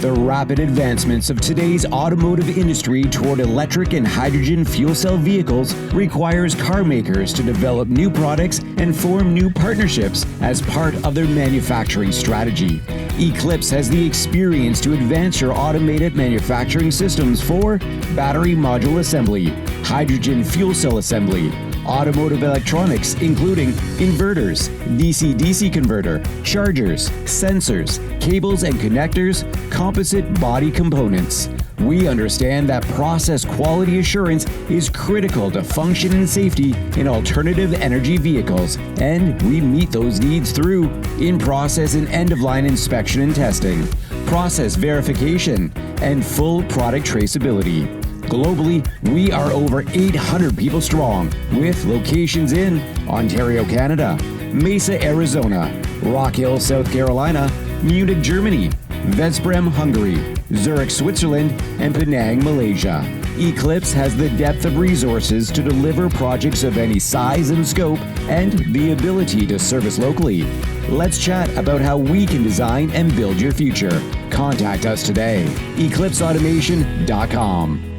The rapid advancements of today's automotive industry toward electric and hydrogen fuel cell vehicles requires car makers to develop new products and form new partnerships as part of their manufacturing strategy. Eclipse has the experience to advance your automated manufacturing systems for battery module assembly, hydrogen fuel cell assembly, automotive electronics including inverters, DC-DC converter, chargers, sensors, cables and connectors, composite body components. We understand that process quality assurance is critical to function and safety in alternative energy vehicles, and we meet those needs through in-process and end-of-line inspection and testing, process verification, and full product traceability. Globally, we are over 800 people strong, with locations in Ontario, Canada, Mesa, Arizona, Rock Hill, South Carolina, Munich, Germany, Veszprém, Hungary, Zurich, Switzerland, and Penang, Malaysia. Eclipse has the depth of resources to deliver projects of any size and scope and the ability to service locally. Let's chat about how we can design and build your future. Contact us today. EclipseAutomation.com.